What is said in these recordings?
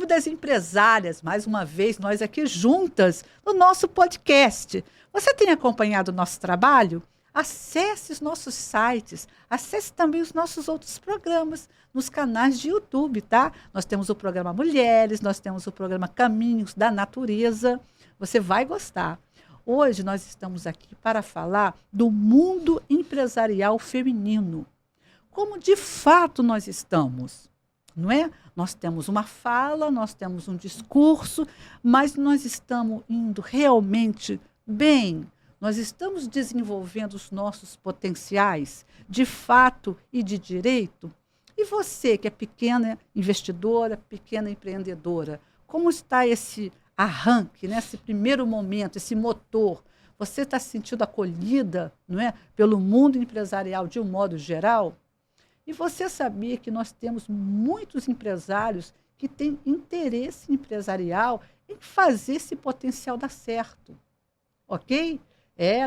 Clube das Empresárias, mais uma vez, nós aqui juntas, no nosso podcast. Você tem acompanhado o nosso trabalho? Acesse os nossos sites, acesse também os nossos outros programas nos canais de YouTube, tá? Nós temos o programa Mulheres, nós temos o programa Caminhos da Natureza. Você vai gostar. Hoje nós estamos aqui para falar do mundo empresarial feminino. Como de fato nós estamos, não é? Nós temos uma fala, nós temos um discurso, mas nós estamos indo realmente bem. Nós estamos desenvolvendo os nossos potenciais de fato e de direito. E você, que é pequena investidora, pequena empreendedora, como está esse arranque, né? Esse primeiro momento, esse motor? Você está se sentindo acolhida, não é? Pelo mundo empresarial de um modo geral? E você sabia que nós temos muitos empresários que têm interesse empresarial em fazer esse potencial dar certo, ok?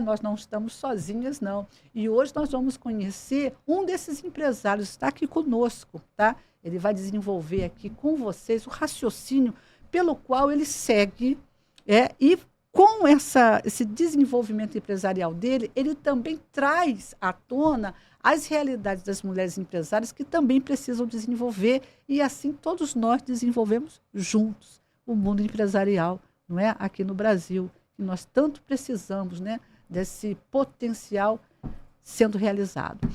Nós não estamos sozinhas, não. E hoje nós vamos conhecer um desses empresários, está aqui conosco, tá? Ele vai desenvolver aqui com vocês o raciocínio pelo qual ele segue, e com esse desenvolvimento empresarial dele, ele também traz à tona as realidades das mulheres empresárias que também precisam desenvolver, e assim todos nós desenvolvemos juntos o mundo empresarial, não é? Aqui no Brasil. E nós tanto precisamos, né, desse potencial sendo realizado.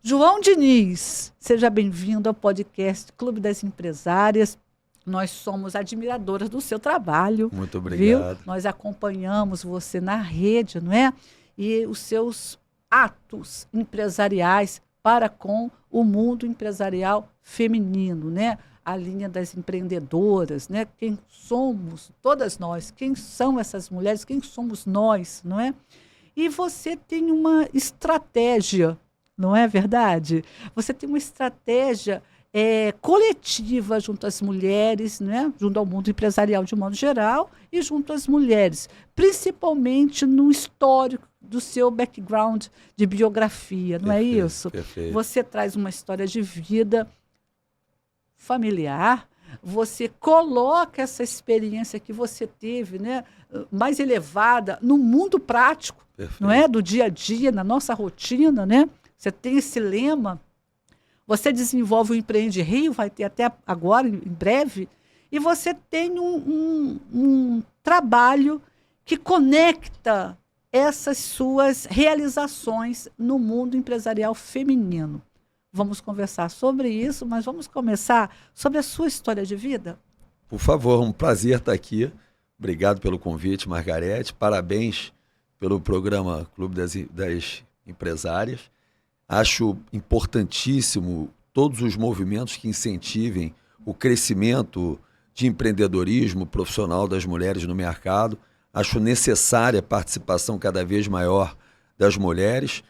João Diniz, seja bem-vindo ao podcast Clube das Empresárias. Nós somos admiradoras do seu trabalho. Muito obrigado. Viu? Nós acompanhamos você na rede, não é? E os seus atos empresariais para com o mundo empresarial feminino, né? A linha das empreendedoras, né? Quem somos, todas nós, quem são essas mulheres, quem somos nós, não é? E você tem uma estratégia, não é verdade? Você tem uma estratégia coletiva junto às mulheres, né? Junto ao mundo empresarial de um modo geral e junto às mulheres, principalmente no histórico do seu background de biografia, não é isso? Perfeito. Você traz uma história de vida familiar, você coloca essa experiência que você teve, né, mais elevada no mundo prático, não é, do dia a dia, na nossa rotina, né? Você tem esse lema, você desenvolve o Empreende Rio, vai ter até agora, em breve, e você tem um trabalho que conecta essas suas realizações no mundo empresarial feminino. Vamos conversar sobre isso, mas vamos começar sobre a sua história de vida? Por favor, um prazer estar aqui. Obrigado pelo convite, Margarete. Parabéns pelo programa Clube das Empresárias. Acho importantíssimo todos os movimentos que incentivem o crescimento de empreendedorismo profissional das mulheres no mercado. Acho necessária a participação cada vez maior das mulheres.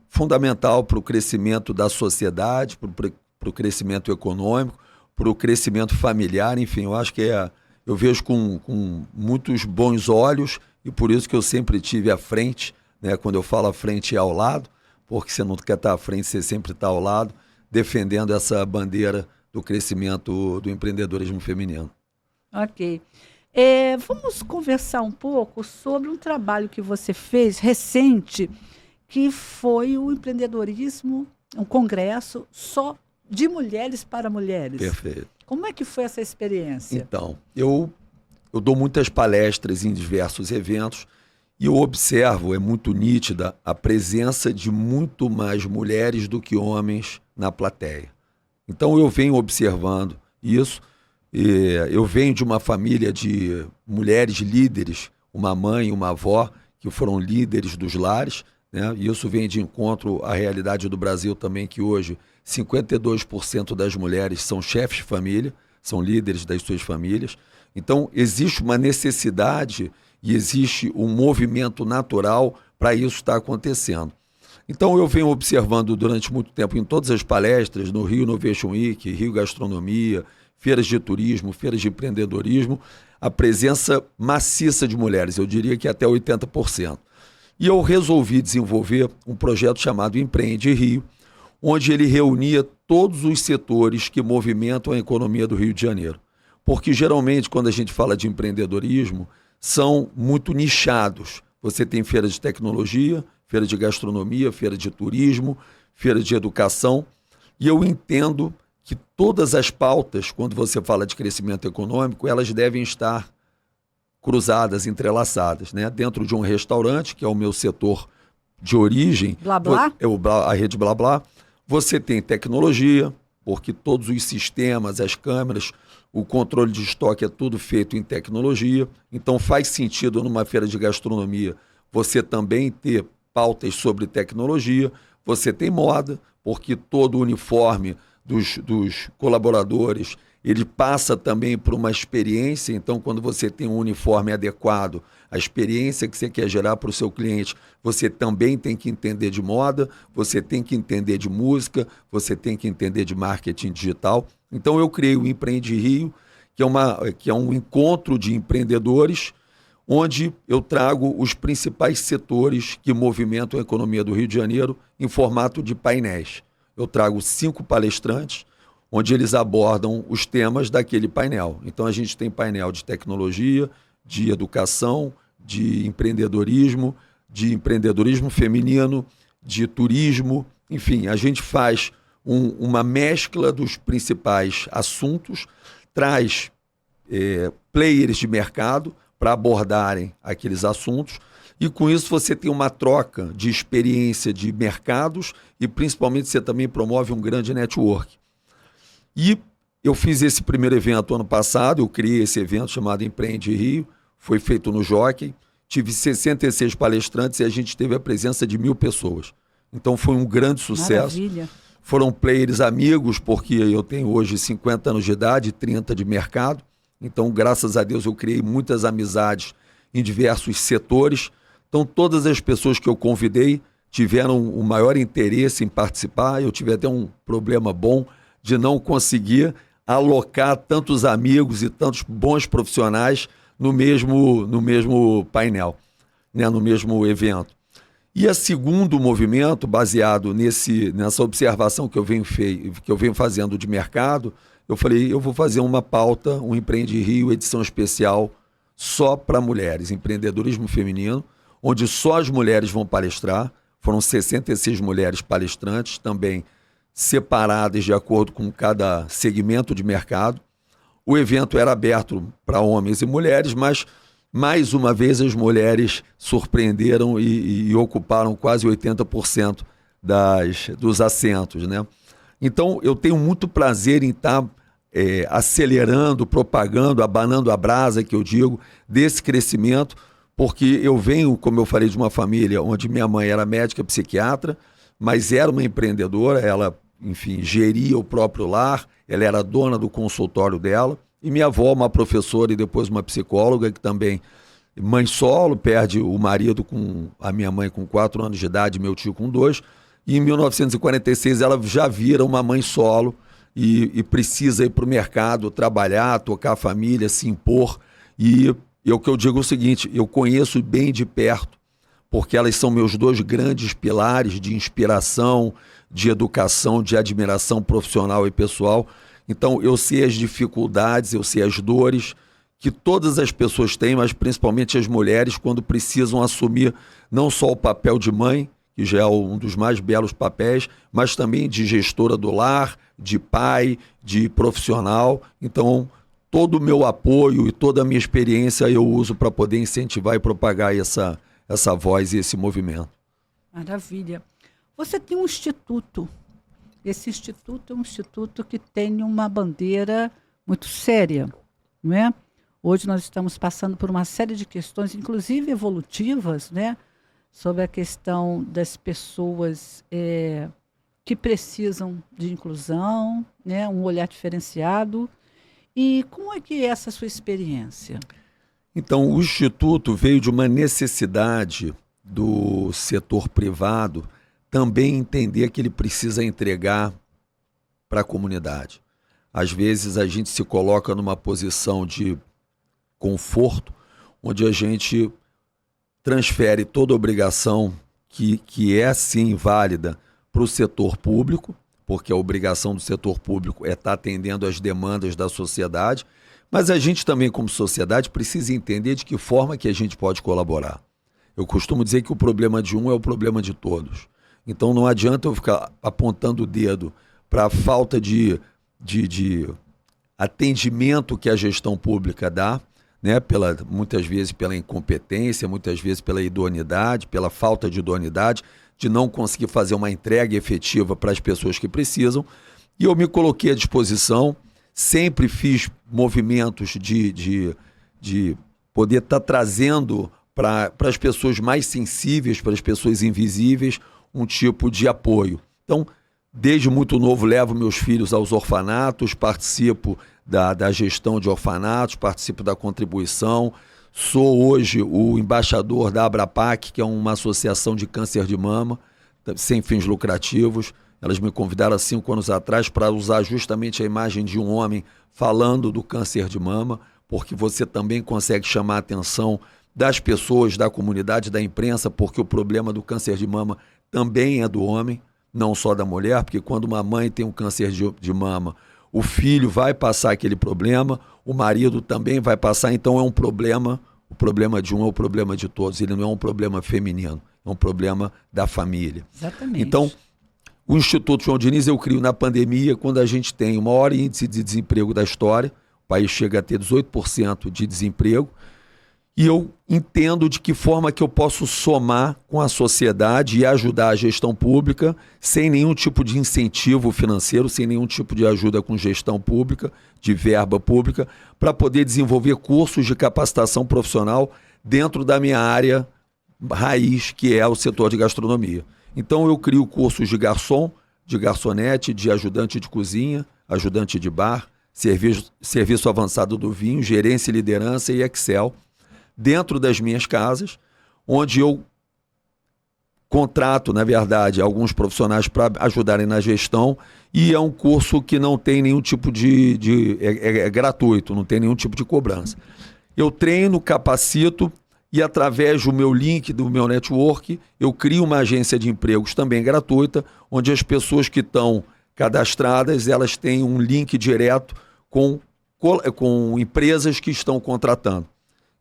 Fundamental para o crescimento da sociedade, para o crescimento econômico, para o crescimento familiar, enfim, eu acho que eu vejo com muitos bons olhos, e por isso que eu sempre tive à frente, né, quando eu falo à frente e ao lado, porque você não quer estar à frente, você sempre está ao lado, defendendo essa bandeira do crescimento do empreendedorismo feminino. Ok. Vamos conversar um pouco sobre um trabalho que você fez recente, que foi o empreendedorismo, um congresso só de mulheres para mulheres. Perfeito. Como é que foi essa experiência? Então, eu dou muitas palestras em diversos eventos e eu observo, é muito nítida, a presença de muito mais mulheres do que homens na plateia. Então, eu venho observando isso. Eu venho de uma família de mulheres líderes, uma mãe e uma avó, que foram líderes dos lares, né? E isso vem de encontro à realidade do Brasil também, que hoje 52% das mulheres são chefes de família, são líderes das suas famílias. Então, existe uma necessidade e existe um movimento natural para isso estar acontecendo. Então, eu venho observando durante muito tempo em todas as palestras, no Rio Innovation Week, Rio Gastronomia, feiras de turismo, feiras de empreendedorismo, a presença maciça de mulheres, eu diria que até 80%. E eu resolvi desenvolver um projeto chamado Empreende Rio, onde ele reunia todos os setores que movimentam a economia do Rio de Janeiro. porque geralmente quando a gente fala de empreendedorismo, são muito nichados. Você tem feira de tecnologia, feira de gastronomia, feira de turismo, feira de educação, e eu entendo que todas as pautas, quando você fala de crescimento econômico, elas devem estar cruzadas, entrelaçadas, né? Dentro de um restaurante, que é o meu setor de origem, Blá. a rede Blá Blá, você tem tecnologia, porque todos os sistemas, as câmeras, o controle de estoque é tudo feito em tecnologia. Então faz sentido numa feira de gastronomia você também ter pautas sobre tecnologia. Você tem moda, porque todo o uniforme dos colaboradores, ele passa também por uma experiência. Então, quando você tem um uniforme adequado, a experiência que você quer gerar para o seu cliente, você também tem que entender de moda, você tem que entender de música, você tem que entender de marketing digital. Então, eu criei o Empreende Rio, que é um encontro de empreendedores, onde eu trago os principais setores que movimentam a economia do Rio de Janeiro em formato de painéis. Eu trago 5 palestrantes, onde eles abordam os temas daquele painel. Então, a gente tem painel de tecnologia, de educação, de empreendedorismo feminino, de turismo, enfim, a gente faz uma mescla dos principais assuntos, traz players de mercado para abordarem aqueles assuntos, e com isso você tem uma troca de experiência de mercados e principalmente você também promove um grande network. E eu fiz esse primeiro evento ano passado, eu criei esse evento chamado Empreende Rio, foi feito no Jockey, tive 66 palestrantes e a gente teve a presença de 1.000 pessoas. Então foi um grande sucesso. Maravilha. Foram players amigos, porque eu tenho hoje 50 anos de idade, 30 de mercado. Então, graças a Deus, eu criei muitas amizades em diversos setores. Então, todas as pessoas que eu convidei tiveram o maior interesse em participar. Eu tive até um problema bom de não conseguir alocar tantos amigos e tantos bons profissionais no mesmo painel, né, no mesmo evento. E o segundo movimento, baseado nessa observação que eu venho fazendo de mercado, eu falei, eu vou fazer uma pauta, um Empreende Rio, edição especial, só para mulheres, empreendedorismo feminino, onde só as mulheres vão palestrar. Foram 66 mulheres palestrantes, também separadas de acordo com cada segmento de mercado. O evento era aberto para homens e mulheres, mas, mais uma vez, as mulheres surpreenderam e ocuparam quase 80% dos assentos, né? Então, eu tenho muito prazer em estar acelerando, propagando, abanando a brasa, que eu digo, desse crescimento, porque eu venho, como eu falei, de uma família onde minha mãe era médica psiquiatra, mas era uma empreendedora, ela, enfim, geria o próprio lar, ela era dona do consultório dela, e minha avó, uma professora e depois uma psicóloga, que também, mãe solo, perde o marido, a minha mãe com 4 anos de idade, meu tio com 2, e em 1946 ela já vira uma mãe solo e precisa ir para o mercado, trabalhar, tocar a família, se impor. E o que eu digo é o seguinte, eu conheço bem de perto, porque elas são meus 2 grandes pilares de inspiração, de educação, de admiração profissional e pessoal. Então eu sei as dificuldades, eu sei as dores que todas as pessoas têm, mas principalmente as mulheres, quando precisam assumir não só o papel de mãe, que já é um dos mais belos papéis, mas também de gestora do lar, de pai, de profissional. Então, todo o meu apoio e toda a minha experiência eu uso para poder incentivar e propagar essa voz e esse movimento. Maravilha. Você tem um instituto. Esse instituto é um instituto que tem uma bandeira muito séria, não é? Hoje nós estamos passando por uma série de questões, inclusive evolutivas, né? Sobre a questão das pessoas que precisam de inclusão, né? Um olhar diferenciado. E como é que é essa sua experiência? Então, o Instituto veio de uma necessidade do setor privado também entender que ele precisa entregar para a comunidade. Às vezes a gente se coloca numa posição de conforto, onde a gente transfere toda a obrigação que é sim válida para o setor público, porque a obrigação do setor público é estar atendendo às demandas da sociedade, Mas a gente também, como sociedade, precisa entender de que forma que a gente pode colaborar. Eu costumo dizer que o problema de um é o problema de todos. Então não adianta eu ficar apontando o dedo para a falta de atendimento que a gestão pública dá, né? Muitas vezes pela incompetência, muitas vezes pela idoneidade, pela falta de idoneidade, de não conseguir fazer uma entrega efetiva para as pessoas que precisam. E eu me coloquei à disposição, sempre fiz movimentos de poder estar trazendo para as pessoas mais sensíveis, para as pessoas invisíveis, um tipo de apoio. Então, desde muito novo, levo meus filhos aos orfanatos, participo da gestão de orfanatos, participo da contribuição. Sou hoje o embaixador da Abrapac, que é uma associação de câncer de mama, sem fins lucrativos. Elas me convidaram há 5 anos atrás para usar justamente a imagem de um homem falando do câncer de mama, porque você também consegue chamar a atenção das pessoas, da comunidade, da imprensa, porque o problema do câncer de mama também é do homem, não só da mulher, porque quando uma mãe tem um câncer de mama, o filho vai passar aquele problema, o marido também vai passar, então é um problema, o problema de um é o problema de todos, ele não é um problema feminino, é um problema da família. Exatamente. Então, o Instituto João Diniz eu crio na pandemia, quando a gente tem o maior índice de desemprego da história, o país chega a ter 18% de desemprego, e eu entendo de que forma que eu posso somar com a sociedade e ajudar a gestão pública sem nenhum tipo de incentivo financeiro, sem nenhum tipo de ajuda com gestão pública, de verba pública, para poder desenvolver cursos de capacitação profissional dentro da minha área raiz, que é o setor de gastronomia. Então eu crio cursos de garçom, de garçonete, de ajudante de cozinha, ajudante de bar, serviço avançado do vinho, gerência e liderança e Excel, dentro das minhas casas, onde eu contrato, na verdade, alguns profissionais para ajudarem na gestão, e é um curso que não tem nenhum tipo é gratuito, não tem nenhum tipo de cobrança. Eu treino, capacito e através do meu link, do meu network, eu crio uma agência de empregos também gratuita, onde as pessoas que estão cadastradas, elas têm um link direto com empresas que estão contratando.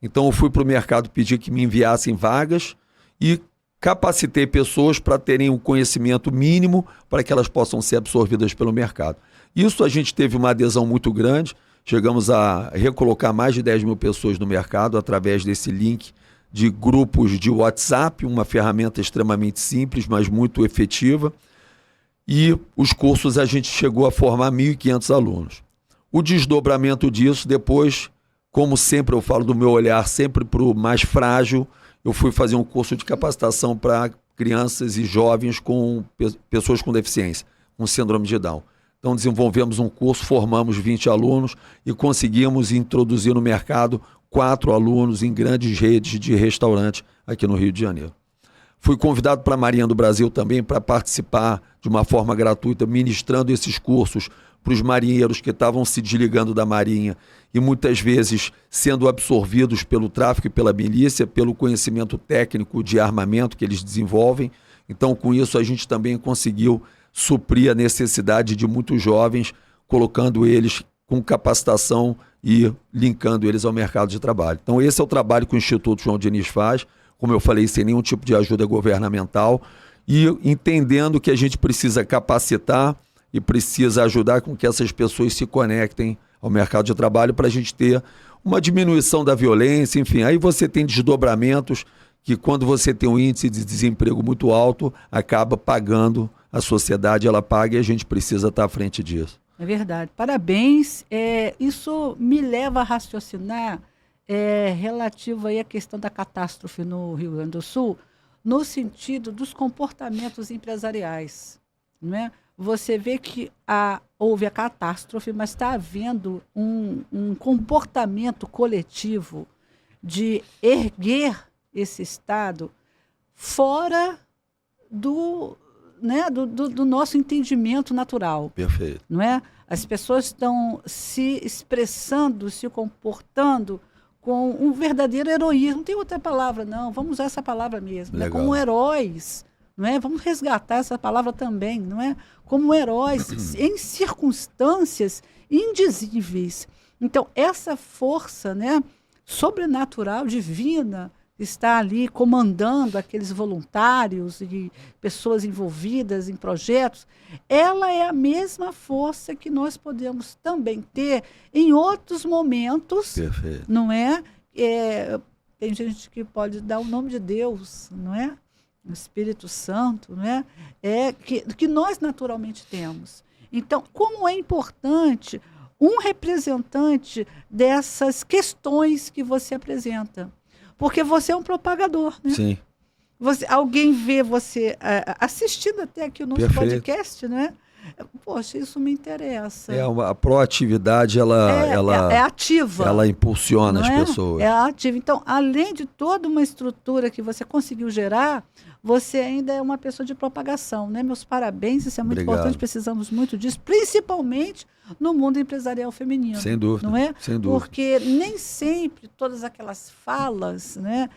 Então eu fui para o mercado pedir que me enviassem vagas e capacitei pessoas para terem um conhecimento mínimo para que elas possam ser absorvidas pelo mercado. Isso a gente teve uma adesão muito grande, chegamos a recolocar mais de 10 mil pessoas no mercado através desse link de grupos de WhatsApp, uma ferramenta extremamente simples, mas muito efetiva. E os cursos a gente chegou a formar 1.500 alunos. O desdobramento disso depois, como sempre eu falo do meu olhar sempre para o mais frágil, eu fui fazer um curso de capacitação para crianças e jovens com pessoas com deficiência, com síndrome de Down. Então desenvolvemos um curso, formamos 20 alunos e conseguimos introduzir no mercado 4 alunos em grandes redes de restaurantes aqui no Rio de Janeiro. Fui convidado para a Marinha do Brasil também para participar de uma forma gratuita, ministrando esses cursos para os marinheiros que estavam se desligando da Marinha e muitas vezes sendo absorvidos pelo tráfico e pela milícia, pelo conhecimento técnico de armamento que eles desenvolvem. Então, com isso, a gente também conseguiu suprir a necessidade de muitos jovens, colocando eles com capacitação e linkando eles ao mercado de trabalho. Então, esse é o trabalho que o Instituto João Diniz faz, como eu falei, sem nenhum tipo de ajuda governamental, e entendendo que a gente precisa capacitar e precisa ajudar com que essas pessoas se conectem ao mercado de trabalho para a gente ter uma diminuição da violência, enfim. Aí você tem desdobramentos que quando você tem um índice de desemprego muito alto, acaba pagando, a sociedade ela paga e a gente precisa estar à frente disso. É verdade. Parabéns. Isso me leva a raciocinar relativo aí à questão da catástrofe no Rio Grande do Sul, no sentido dos comportamentos empresariais, não é? Você vê que houve a catástrofe, mas está havendo um comportamento coletivo de erguer esse Estado fora do nosso entendimento natural. Perfeito. Não é? As pessoas estão se expressando, se comportando com um verdadeiro heroísmo. Não tem outra palavra, não. Vamos usar essa palavra mesmo. Né? Como heróis. Não é? Vamos resgatar essa palavra também, não é? Como heróis em circunstâncias indizíveis. Então, essa força, né, sobrenatural, divina, está ali comandando aqueles voluntários e pessoas envolvidas em projetos, ela é a mesma força que nós podemos também ter em outros momentos, Perfeito. não é? Tem gente que pode dar o nome de Deus, não é? O Espírito Santo, não é? Que nós naturalmente temos. Então, como é importante um representante dessas questões que você apresenta? Porque você é um propagador, né? Sim. Alguém vê você assistindo até aqui o nosso podcast, né? Poxa, isso me interessa. A proatividade, ela é ativa. Ela impulsiona as pessoas. É ativa. Então, além de toda uma estrutura que você conseguiu gerar, você ainda é uma pessoa de propagação, né? Meus parabéns, isso é muito importante, precisamos muito disso, principalmente no mundo empresarial feminino. Sem dúvida. Não é? Sem dúvida. Porque nem sempre todas aquelas falas, né,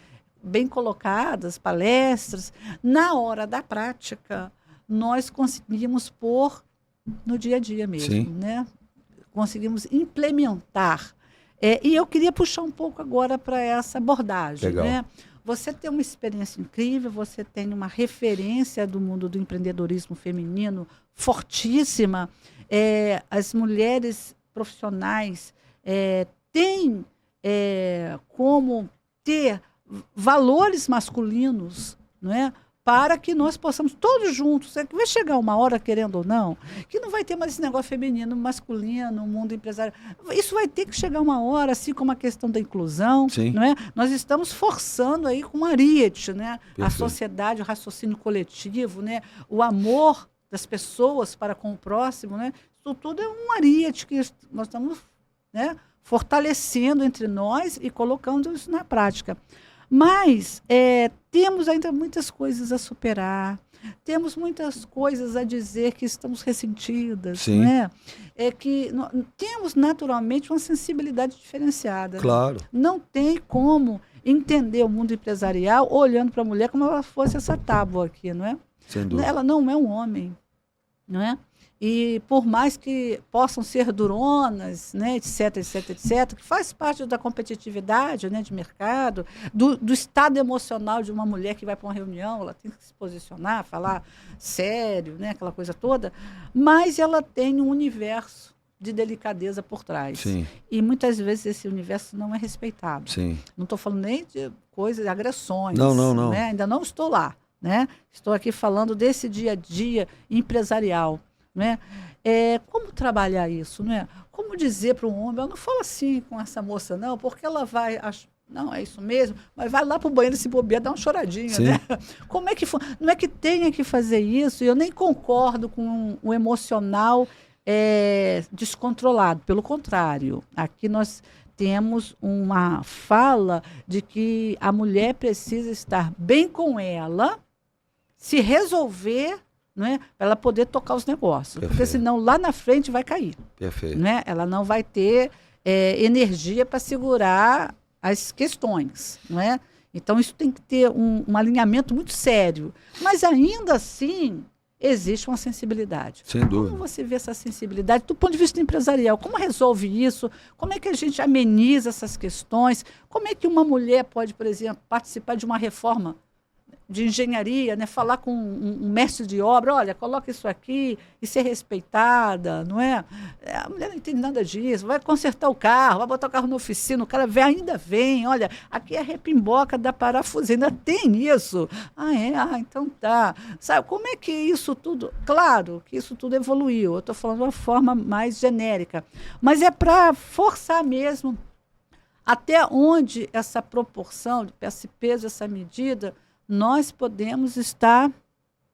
bem colocadas, palestras, na hora da prática, nós conseguimos pôr no dia a dia mesmo. Sim. Né? Conseguimos implementar. E eu queria puxar um pouco agora para essa abordagem. Legal. Né? Você tem uma experiência incrível, você tem uma referência do mundo do empreendedorismo feminino fortíssima. As mulheres profissionais têm como ter valores masculinos, não é? Para que nós possamos todos juntos, vai chegar uma hora, querendo ou não, que não vai ter mais esse negócio feminino, masculino, mundo empresarial. Isso vai ter que chegar uma hora, assim como a questão da inclusão. Sim. Não é? Nós estamos forçando aí com ariete, né? Perfeito. A sociedade, o raciocínio coletivo, né? O amor das pessoas para com o próximo. Né? Isso tudo é um ariete que nós estamos, né, fortalecendo entre nós e colocando isso na prática. Mas temos ainda muitas coisas a superar, temos muitas coisas a dizer que estamos ressentidas. Sim. Né? Temos naturalmente uma sensibilidade diferenciada. Claro. Não tem como entender o mundo empresarial olhando para a mulher como ela fosse essa tábua aqui, não é? Sem dúvida. Ela não é um homem, não é? E por mais que possam ser duronas, né, etc, que faz parte da competitividade, né, de mercado, do estado emocional de uma mulher que vai para uma reunião, ela tem que se posicionar, falar sério, né, aquela coisa toda, mas ela tem um universo de delicadeza por trás. Sim. E muitas vezes esse universo não é respeitado. Sim. Não estou falando nem de coisas, de agressões. Não. Né? Ainda não estou lá. Né? Estou aqui falando desse dia a dia empresarial. Né? Como trabalhar isso? Né? Como dizer para um homem, eu não falo assim com essa moça, não, porque ela vai. Não, é isso mesmo, mas vai lá para o banheiro se bobear, dá uma choradinha. Sim. Né? Como é que não é que tenha que fazer isso, eu nem concordo com o emocional descontrolado, pelo contrário, aqui nós temos uma fala de que a mulher precisa estar bem com ela, se resolver, não é? Para ela poder tocar os negócios. Perfeito. Porque senão lá na frente vai cair. Perfeito. Né? Ela não vai ter energia para segurar as questões. Não é? Então isso tem que ter um alinhamento muito sério. Mas ainda assim existe uma sensibilidade. Sem dúvida. Como você vê essa sensibilidade do ponto de vista empresarial? Como resolve isso? Como é que a gente ameniza essas questões? Como é que uma mulher pode, por exemplo, participar de uma reforma de engenharia, né? Falar com um mestre de obra, olha, coloca isso aqui e ser respeitada, não é? A mulher não entende nada disso, vai consertar o carro, vai botar o carro na oficina, o cara ainda vem, olha, aqui é a repimboca da parafusa, ainda tem isso. Então tá. Sabe, como é que isso tudo, claro que isso tudo evoluiu, eu estou falando de uma forma mais genérica, mas é para forçar mesmo até onde essa proporção, esse peso, essa medida, nós podemos estar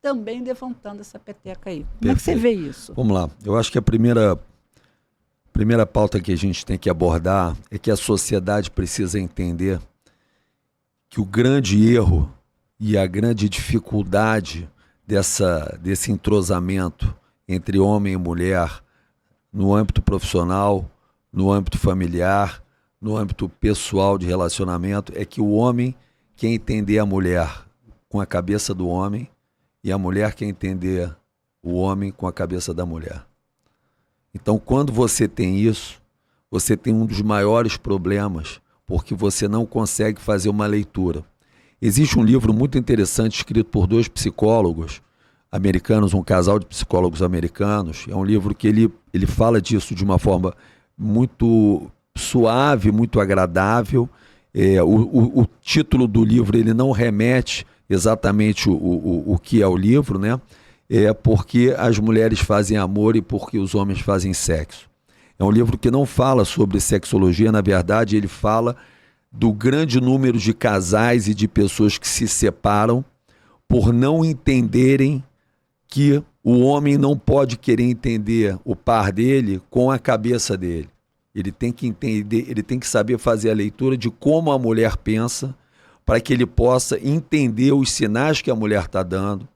também levantando essa peteca aí. Como é que você vê isso? Vamos lá. Eu acho que a primeira pauta que a gente tem que abordar é que a sociedade precisa entender que o grande erro e a grande dificuldade desse entrosamento entre homem e mulher no âmbito profissional, no âmbito familiar, no âmbito pessoal de relacionamento, é que o homem quer entender a mulher com a cabeça do homem e a mulher quer entender o homem com a cabeça da mulher. Então, quando você tem isso, você tem um dos maiores problemas, porque você não consegue fazer uma leitura. Existe um livro muito interessante escrito por 2 psicólogos americanos, um casal de psicólogos americanos. É um livro que ele fala disso de uma forma muito suave, muito agradável. O título do livro ele não remete exatamente o que é o livro, né? É porque as mulheres fazem amor e porque os homens fazem sexo. É um livro que não fala sobre sexologia, na verdade ele fala do grande número de casais e de pessoas que se separam por não entenderem que o homem não pode querer entender o par dele com a cabeça dele. Ele tem que entender, ele tem que saber fazer a leitura de como a mulher pensa para que ele possa entender os sinais que a mulher está dando,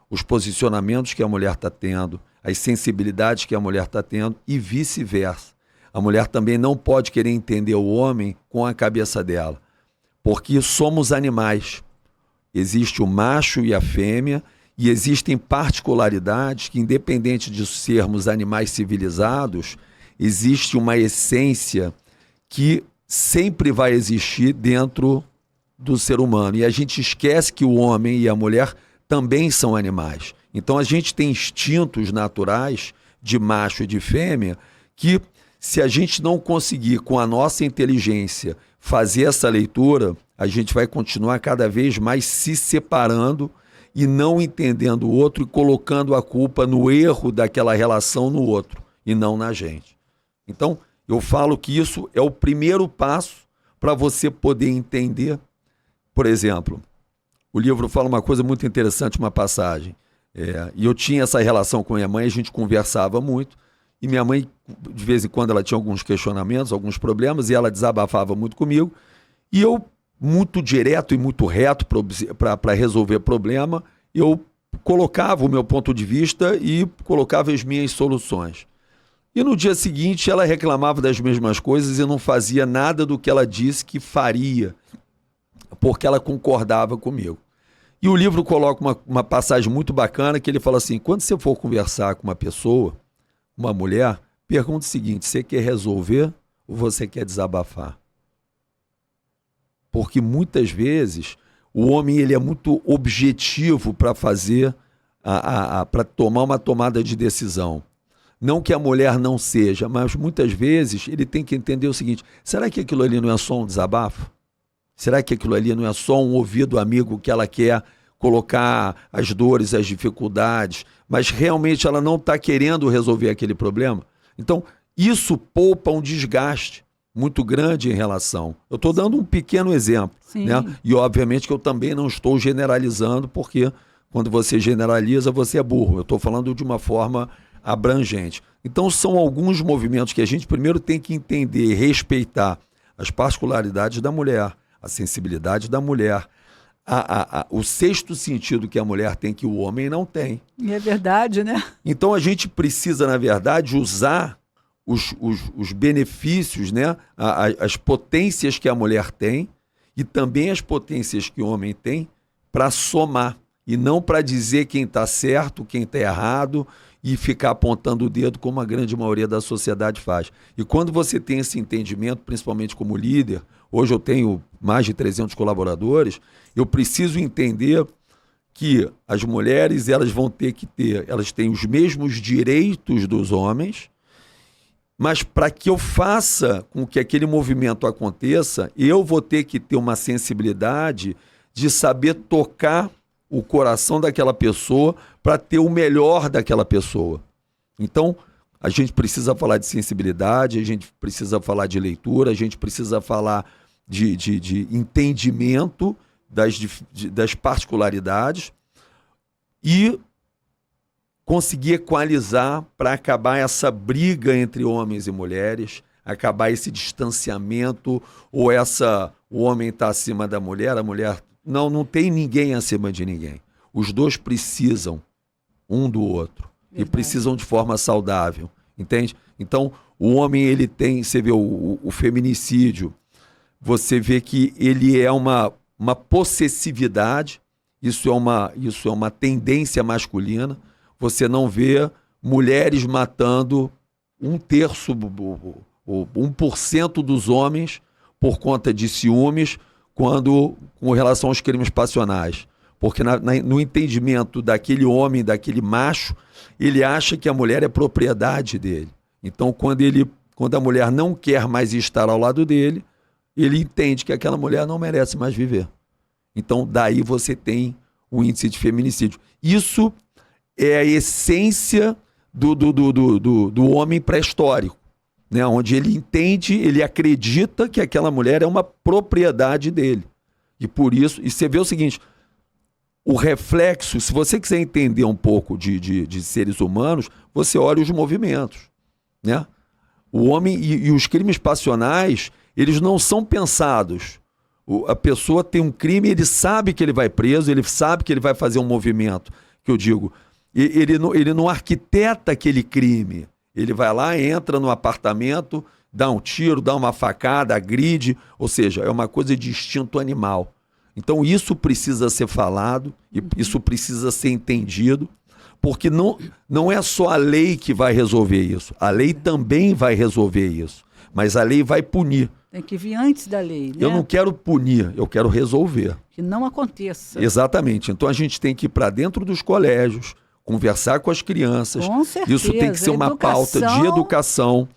os posicionamentos que a mulher está tendo, as sensibilidades que a mulher está tendo e vice-versa. A mulher também não pode querer entender o homem com a cabeça dela, porque somos animais. Existe o macho e a fêmea e existem particularidades que, independente de sermos animais civilizados, existe uma essência que sempre vai existir dentro do ser humano. E a gente esquece que o homem e a mulher também são animais. Então a gente tem instintos naturais de macho e de fêmea que, se a gente não conseguir com a nossa inteligência fazer essa leitura, a gente vai continuar cada vez mais se separando e não entendendo o outro e colocando a culpa no erro daquela relação no outro e não na gente. Então, eu falo que isso é o primeiro passo para você poder entender. Por exemplo, o livro fala uma coisa muito interessante, uma passagem. E eu tinha essa relação com minha mãe, a gente conversava muito, e minha mãe, de vez em quando, ela tinha alguns questionamentos, alguns problemas, e ela desabafava muito comigo, e eu, muito direto e muito reto para resolver problema, eu colocava o meu ponto de vista e colocava as minhas soluções. E no dia seguinte ela reclamava das mesmas coisas e não fazia nada do que ela disse que faria, porque ela concordava comigo. E o livro coloca uma passagem muito bacana que ele fala assim: quando você for conversar com uma pessoa, uma mulher, pergunta o seguinte: você quer resolver ou você quer desabafar? Porque muitas vezes o homem ele é muito objetivo para fazer, para tomar uma tomada de decisão. Não que a mulher não seja, mas muitas vezes ele tem que entender o seguinte: será que aquilo ali não é só um desabafo? Será que aquilo ali não é só um ouvido amigo que ela quer colocar as dores, as dificuldades, mas realmente ela não está querendo resolver aquele problema? Então, isso poupa um desgaste muito grande em relação. Eu estou dando um pequeno exemplo, né? E obviamente que eu também não estou generalizando, porque quando você generaliza, você é burro. Eu estou falando de uma forma abrangente. Então, são alguns movimentos que a gente primeiro tem que entender e respeitar as particularidades da mulher, a sensibilidade da mulher, o sexto sentido que a mulher tem que o homem não tem. E é verdade, né? Então a gente precisa, na verdade, usar os benefícios, né? As potências que a mulher tem e também as potências que o homem tem para somar e não para dizer quem está certo, quem está errado e ficar apontando o dedo como a grande maioria da sociedade faz. E quando você tem esse entendimento, principalmente como líder, hoje eu tenho mais de 300 colaboradores, eu preciso entender que as mulheres elas têm os mesmos direitos dos homens, mas para que eu faça com que aquele movimento aconteça, eu vou ter que ter uma sensibilidade de saber tocar o coração daquela pessoa para ter o melhor daquela pessoa. Então, a gente precisa falar de sensibilidade, a gente precisa falar de leitura, a gente precisa falar de entendimento das particularidades e conseguir equalizar para acabar essa briga entre homens e mulheres, acabar esse distanciamento ou o homem está acima da mulher, a mulher... Não tem ninguém acima de ninguém. Os dois precisam um do outro. Verdade. E precisam de forma saudável, entende? Então, o homem, ele tem, você vê o feminicídio, você vê que ele é uma possessividade, isso é uma tendência masculina. Você não vê mulheres matando um terço ou 1% dos homens por conta de ciúmes com relação aos crimes passionais. Porque no entendimento daquele homem, daquele macho, ele acha que a mulher é propriedade dele. Então, quando a mulher não quer mais estar ao lado dele, ele entende que aquela mulher não merece mais viver. Então, daí você tem o índice de feminicídio. Isso é a essência do homem pré-histórico, né? Onde ele entende, ele acredita que aquela mulher é uma propriedade dele. E por isso, e você vê o seguinte, o reflexo, se você quiser entender um pouco de seres humanos, você olha os movimentos, né? O homem e os crimes passionais, eles não são pensados. A pessoa tem um crime, ele sabe que ele vai preso, ele sabe que ele vai fazer um movimento, que eu digo, ele não arquiteta aquele crime. Ele vai lá, entra no apartamento, dá um tiro, dá uma facada, agride, ou seja, é uma coisa de instinto animal. Então isso precisa ser falado, e isso precisa ser entendido, porque não é só a lei que vai resolver isso. A lei também vai resolver isso, mas a lei vai punir. Tem que vir antes da lei, né? Eu não quero punir, eu quero resolver. Que não aconteça. Exatamente. Então a gente tem que ir para dentro dos colégios, conversar com as crianças. Com certeza. Isso tem que ser uma pauta de educação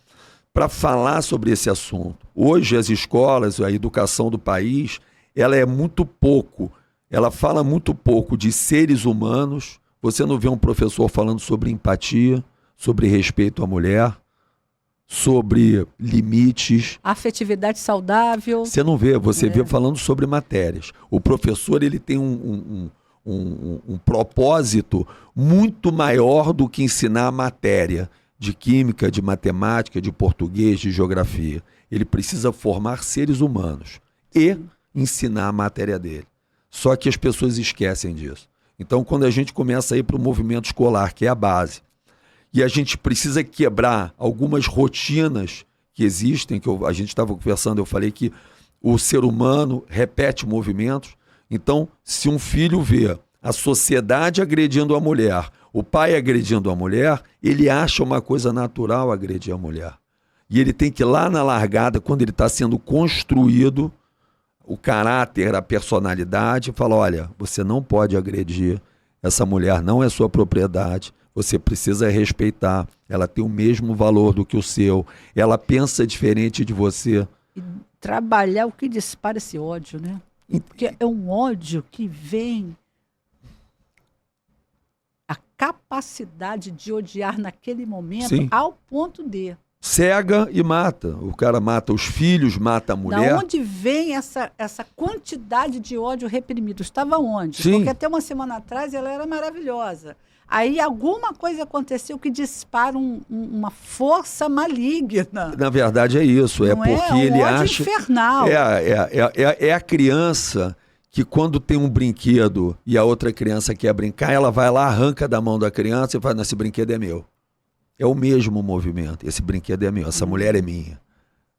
para falar sobre esse assunto. Hoje as escolas, a educação do país, ela é muito pouco, ela fala muito pouco de seres humanos. Você não vê um professor falando sobre empatia, sobre respeito à mulher, sobre limites. Afetividade saudável. Você não vê, você vê falando sobre matérias. O professor, ele tem um propósito muito maior do que ensinar a matéria de química, de matemática, de português, de geografia. Ele precisa formar seres humanos e ensinar a matéria dele. Só que as pessoas esquecem disso. Então, quando a gente começa a ir para o movimento escolar, que é a base, e a gente precisa quebrar algumas rotinas que existem, que a gente estava conversando, eu falei que o ser humano repete movimentos. Então, se um filho vê a sociedade agredindo a mulher, o pai agredindo a mulher, ele acha uma coisa natural agredir a mulher. E ele tem que ir lá na largada, quando ele está sendo construído, o caráter, a personalidade, falar, olha, você não pode agredir, essa mulher não é sua propriedade, você precisa respeitar, ela tem o mesmo valor do que o seu, ela pensa diferente de você. E trabalhar o que dispara esse ódio, né? Porque é um ódio que vem a capacidade de odiar naquele momento. Sim. Ao ponto de... Cega e mata. O cara mata os filhos, mata a mulher. Da onde vem essa quantidade de ódio reprimido? Estava onde? Sim. Porque até uma semana atrás ela era maravilhosa. Aí alguma coisa aconteceu que dispara uma força maligna. Na verdade é isso. Não é porque ele ódio acha... infernal. É a criança que quando tem um brinquedo e a outra criança quer brincar, ela vai lá, arranca da mão da criança e fala, esse brinquedo é meu. É o mesmo movimento. Esse brinquedo é meu, essa mulher é minha.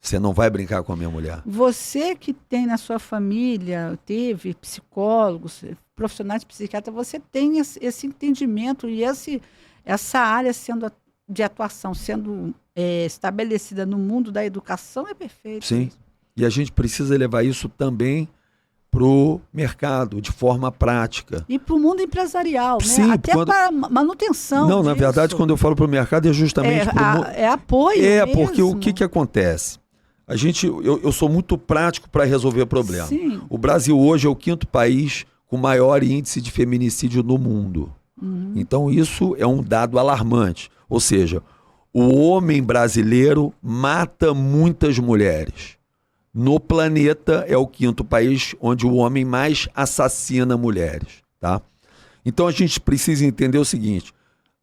Você não vai brincar com a minha mulher. Você que tem na sua família, teve psicólogos, profissionais psiquiatras, você tem esse entendimento e essa área de atuação sendo estabelecida no mundo da educação é perfeito. Sim, e a gente precisa levar isso também para o mercado, de forma prática. E para o mundo empresarial, né? Sim, até para manutenção Não, disso. Na verdade, quando eu falo para o mercado, é justamente... É apoio mesmo. Porque o que acontece? Eu sou muito prático para resolver problema. Sim. O Brasil hoje é o 5º país com maior índice de feminicídio no mundo. Uhum. Então isso é um dado alarmante. Ou seja, o homem brasileiro mata muitas mulheres. No planeta é o 5º país onde o homem mais assassina mulheres. Tá? Então a gente precisa entender o seguinte,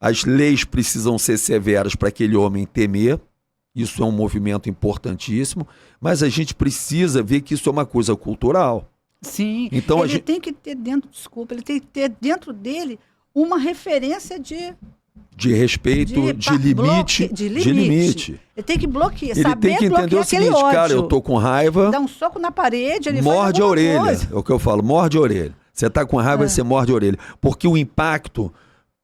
as leis precisam ser severas para aquele homem temer. Isso é um movimento importantíssimo, mas a gente precisa ver que isso é uma coisa cultural. Sim, então, ele tem que ter ele tem que ter dentro dele uma referência de respeito, de limite. Ele tem que bloquear, ele saber tem que entender o seguinte, ódio. Cara, eu tô com raiva. Dá um soco na parede, ele morde a orelha, coisa. É o que eu falo, morde a orelha. Você tá com raiva, você morde a orelha. Porque o impacto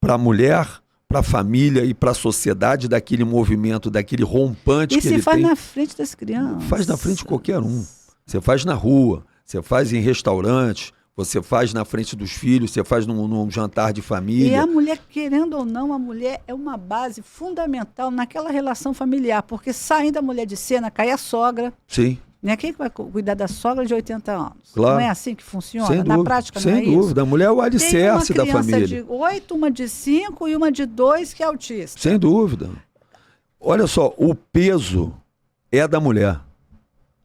para a mulher para a família e para a sociedade daquele movimento, daquele rompante E que ele se faz tem. na frente das crianças. Faz na frente de qualquer um. Você faz na rua, você faz em restaurantes, você faz na frente dos filhos, você faz num jantar de E família. a mulher, querendo ou não, a mulher é uma base fundamental naquela relação familiar, porque saindo a mulher de cena, cai a sogra. Sim, Né? Quem que vai cuidar da sogra de 80 anos? Claro. Não é assim que funciona? sem Na dúvida. prática não é Sem dúvida. A mulher é o isso? Tem uma alicerce da criança família. de 8, uma de 5 e uma de 2 que é autista. Sem dúvida. Olha só, o peso é da mulher.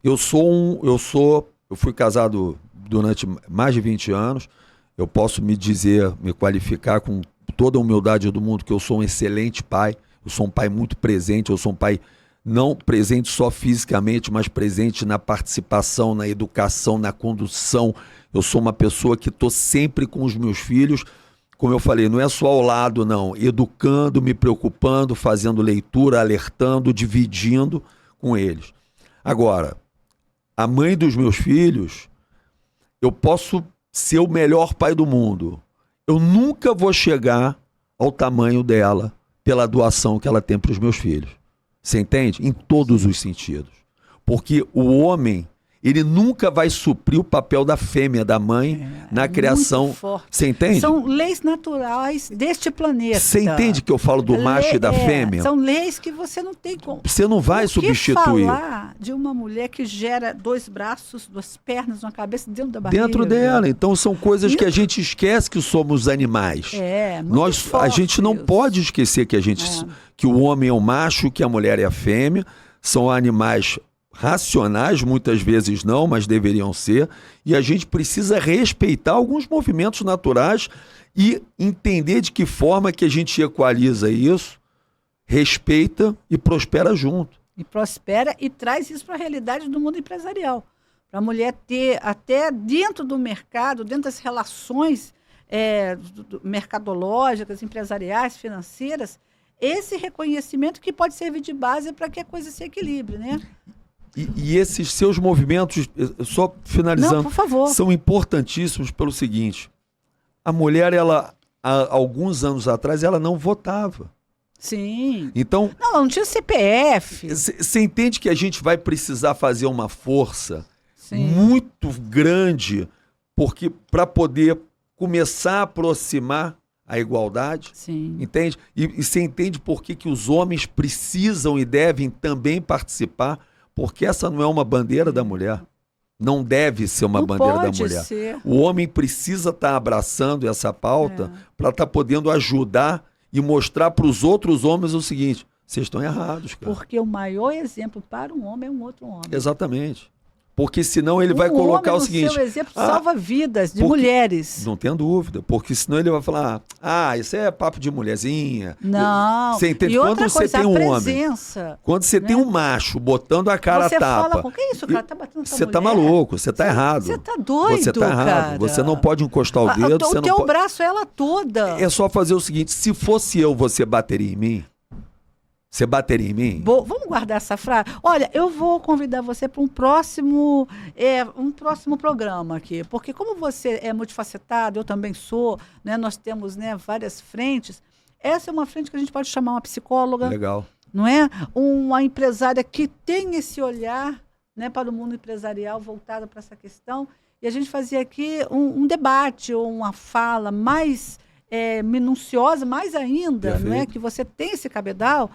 Eu fui casado durante mais de 20 anos. Eu posso me qualificar com toda a humildade do mundo que eu sou um excelente pai. Eu sou um pai muito presente, eu sou um pai não presente só fisicamente, mas presente na participação, na educação, na condução. Eu sou uma pessoa que estou sempre com os meus filhos. Como eu falei, não é só ao lado, não. Educando, me preocupando, fazendo leitura, alertando, dividindo com eles. Agora, a mãe dos meus filhos, eu posso ser o melhor pai do mundo. Eu nunca vou chegar ao tamanho dela pela doação que ela tem para os meus filhos. Você entende? Em todos os sentidos. Porque o homem, ele nunca vai suprir o papel da fêmea, da mãe, na criação. Muito forte. Você entende? São leis naturais deste planeta. Você entende que eu falo do macho e da fêmea? São leis que você não tem como. Você não vai substituir. O que falar de uma mulher que gera 2 braços, 2 pernas, uma cabeça dentro da barriga? Dentro dela. Então são coisas que a gente esquece que somos animais. Muito A gente não forte pode esquecer que que o homem é o macho, que a mulher é a fêmea. São animais racionais, muitas vezes não, mas deveriam ser. E a gente precisa respeitar alguns movimentos naturais e entender de que forma que a gente equaliza isso, respeita e prospera junto. E prospera e traz isso para a realidade do mundo empresarial. Para a mulher ter, até dentro do mercado, dentro das relações mercadológicas, empresariais, financeiras, esse reconhecimento que pode servir de base para que a coisa se equilibre, né? E esses seus movimentos, só finalizando, Não, por favor. são importantíssimos pelo seguinte: a mulher, ela, há alguns anos atrás, ela não votava. Sim. Então, Não, ela não tinha CPF. você entende que a gente vai precisar fazer uma força Sim. muito grande porque para poder começar a aproximar a igualdade? Sim. Entende? E você entende por que os homens precisam e devem também participar? Porque essa não é uma bandeira da mulher. Não deve ser uma Não bandeira da pode mulher. ser. O homem precisa estar abraçando essa pauta para estar podendo ajudar e mostrar para os outros homens o seguinte: vocês estão errados, cara. Porque o maior exemplo para um homem é um outro homem. Exatamente. Porque senão ele vai colocar o homem, seguinte... seu exemplo salva vidas de mulheres. Não tenho dúvida. Porque senão ele vai falar: isso é papo de mulherzinha. Não. Você entende? E outra Quando você coisa, tem a um homem, presença. quando você tem um macho botando a cara Você a tapa... fala, o que é isso, cara? Tá batendo Você essa tá mulher? maluco, você tá errado. Você tá doido, Você tá errado. cara. Você não pode encostar o dedo. Você O não teu pode... braço é ela toda. É só fazer o seguinte: se fosse eu, você bateria em mim? Você bateria em mim? Vamos guardar essa frase? Olha, eu vou convidar você para um próximo programa aqui, porque como você é multifacetado, eu também sou, né, nós temos, né, várias frentes. Essa é uma frente que a gente pode chamar uma psicóloga. Legal. Não é? Uma empresária que tem esse olhar, né, para o mundo empresarial voltado para essa questão. E a gente fazia aqui um debate ou uma fala mais minuciosa, mais ainda, não é? Que você tem esse cabedal,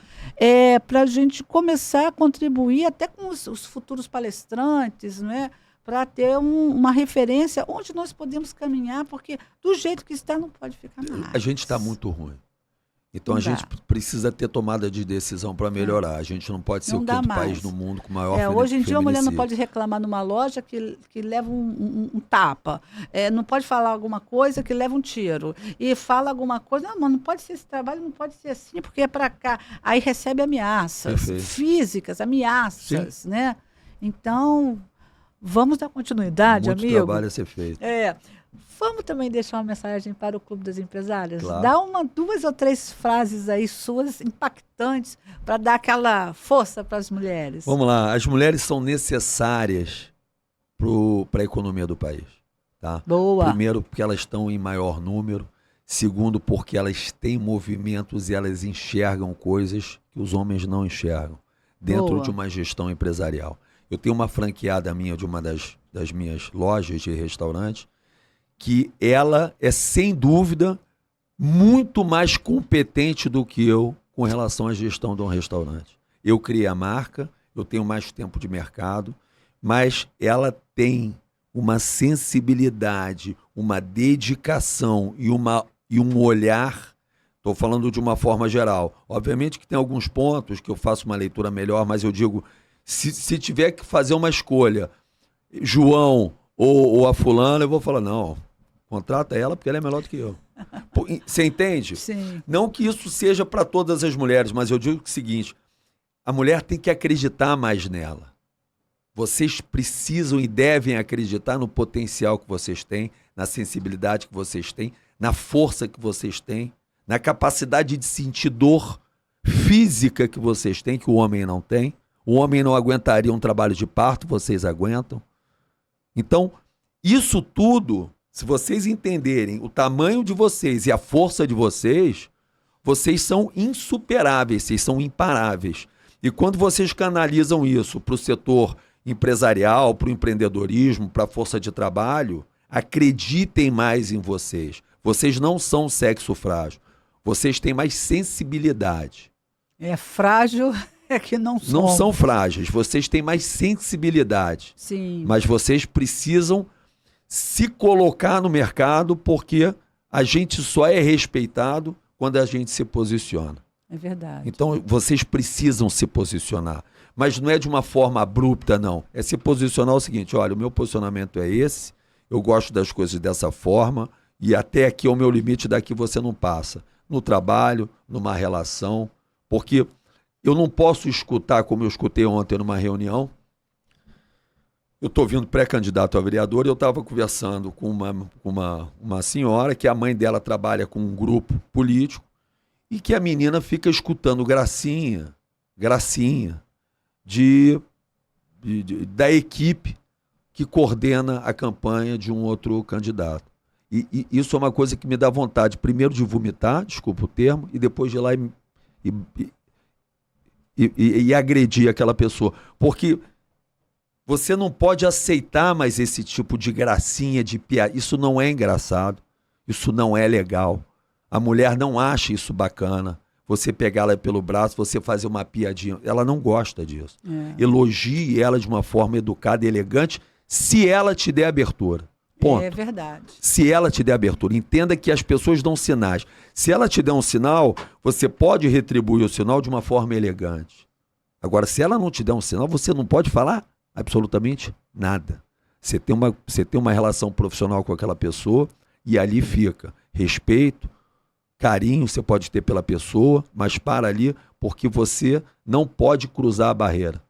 para a gente começar a contribuir até com os futuros palestrantes, não é? Para ter uma referência onde nós podemos caminhar, porque do jeito que está não pode ficar mais. A gente está muito ruim. Então Não a gente dá. precisa ter tomada de decisão para melhorar. A gente não pode ser Não o dá quinto mais. país no mundo com maior Hoje em dia a mulher não feminicídio. pode reclamar numa loja que leva um tapa. Não pode falar alguma coisa que leva um tiro. E fala alguma coisa, não pode ser esse trabalho, não pode ser assim, porque é para cá. Aí recebe ameaças Perfeito. físicas, ameaças, né? Então, vamos dar continuidade, Muito amigo. trabalho a ser feito. Vamos também deixar uma mensagem para o Clube das Empresárias? Claro. Dá 2 ou 3 frases aí suas impactantes para dar aquela força para as mulheres. Vamos lá. As mulheres são necessárias para a economia do país. Tá? Boa. Primeiro, porque elas estão em maior número. Segundo, porque elas têm movimentos e elas enxergam coisas que os homens não enxergam dentro Boa. de uma gestão empresarial. Eu tenho uma franqueada minha de uma das minhas lojas de restaurante que ela é, sem dúvida, muito mais competente do que eu com relação à gestão de um restaurante. Eu criei a marca, eu tenho mais tempo de mercado, mas ela tem uma sensibilidade, uma dedicação e um olhar, estou falando de uma forma geral. Obviamente que tem alguns pontos que eu faço uma leitura melhor, mas eu digo, se tiver que fazer uma escolha, João ou a fulana, eu vou falar, não, contrata ela porque ela é melhor do que eu. Você entende? Sim. Não que isso seja para todas as mulheres, mas eu digo o seguinte, a mulher tem que acreditar mais nela. Vocês precisam e devem acreditar no potencial que vocês têm, na sensibilidade que vocês têm, na força que vocês têm, na capacidade de sentir dor física que vocês têm, que o homem não tem. O homem não aguentaria um trabalho de parto, vocês aguentam. Então, isso tudo, se vocês entenderem o tamanho de vocês e a força de vocês, vocês são insuperáveis, vocês são imparáveis. E quando vocês canalizam isso para o setor empresarial, para o empreendedorismo, para a força de trabalho, acreditem mais em vocês. Vocês não são sexo frágil. Vocês têm mais sensibilidade. É frágil, é que não somos. Não são frágeis, vocês têm mais sensibilidade. Sim. Mas vocês precisam se colocar no mercado porque a gente só é respeitado quando a gente se posiciona. É verdade. Então, vocês precisam se posicionar. Mas não é de uma forma abrupta, não. É se posicionar o seguinte, olha, o meu posicionamento é esse, eu gosto das coisas dessa forma, e até aqui é o meu limite, daqui você não passa. No trabalho, numa relação, porque eu não posso escutar, como eu escutei ontem numa reunião, eu estou vindo pré-candidato a vereador e eu estava conversando com uma senhora que a mãe dela trabalha com um grupo político e que a menina fica escutando gracinha da equipe que coordena a campanha de um outro candidato. E isso é uma coisa que me dá vontade, primeiro de vomitar, desculpa o termo, e depois de ir lá e agredir aquela pessoa. Porque você não pode aceitar mais esse tipo de gracinha, de piada. Isso não é engraçado, isso não é legal. A mulher não acha isso bacana. Você pegar ela pelo braço, você fazer uma piadinha. Ela não gosta disso. Elogie ela de uma forma educada e elegante, se ela te der abertura. Ponto. É verdade. Se ela te der abertura, entenda que as pessoas dão sinais. Se ela te der um sinal, você pode retribuir o sinal de uma forma elegante. Agora, se ela não te der um sinal, você não pode falar absolutamente nada. Você tem uma relação profissional com aquela pessoa e ali fica respeito, carinho você pode ter pela pessoa, mas para ali porque você não pode cruzar a barreira.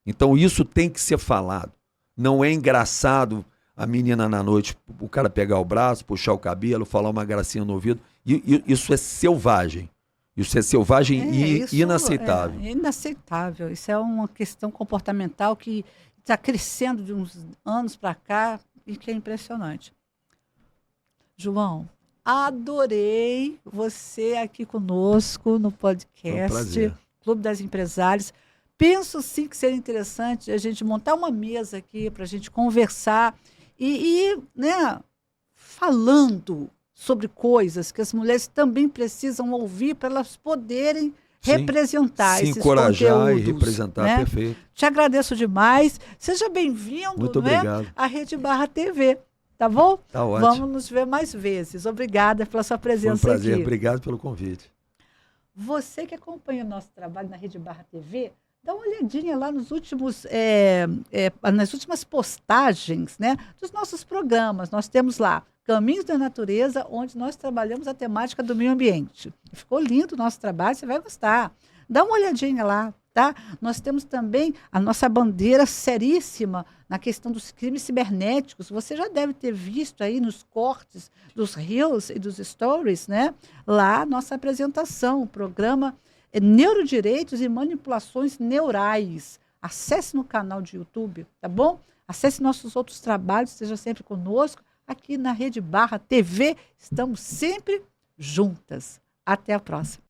Então isso tem que ser falado. Não é engraçado a menina na noite, o cara pegar o braço, puxar o cabelo, falar uma gracinha no ouvido. Isso é selvagem. Isso é selvagem e inaceitável. É inaceitável. Isso é uma questão comportamental que está crescendo de uns anos para cá e que é impressionante. João, adorei você aqui conosco no podcast Clube das Empresárias. Penso sim que seria interessante a gente montar uma mesa aqui para a gente conversar e falando sobre coisas que as mulheres também precisam ouvir para elas poderem representar esses conteúdos. Se encorajar e representar, perfeito. Te agradeço demais. Seja bem-vindo. Muito obrigado. À Rede Barra TV. Tá bom? Tá ótimo. Vamos nos ver mais vezes. Obrigada pela sua presença aqui. Foi um prazer. Obrigado pelo convite. Você que acompanha o nosso trabalho na Rede Barra TV, dá uma olhadinha lá nos últimos, nas últimas postagens, né, dos nossos programas. Nós temos lá Caminhos da Natureza, onde nós trabalhamos a temática do meio ambiente. Ficou lindo o nosso trabalho, você vai gostar. Dá uma olhadinha lá, tá? Nós temos também a nossa bandeira seríssima na questão dos crimes cibernéticos. Você já deve ter visto aí nos cortes dos Reels e dos Stories, né? Lá, nossa apresentação, o programa Neurodireitos e Manipulações Neurais. Acesse no canal de YouTube, tá bom? Acesse nossos outros trabalhos, esteja sempre conosco. Aqui na Rede Barra TV, estamos sempre juntas. Até a próxima.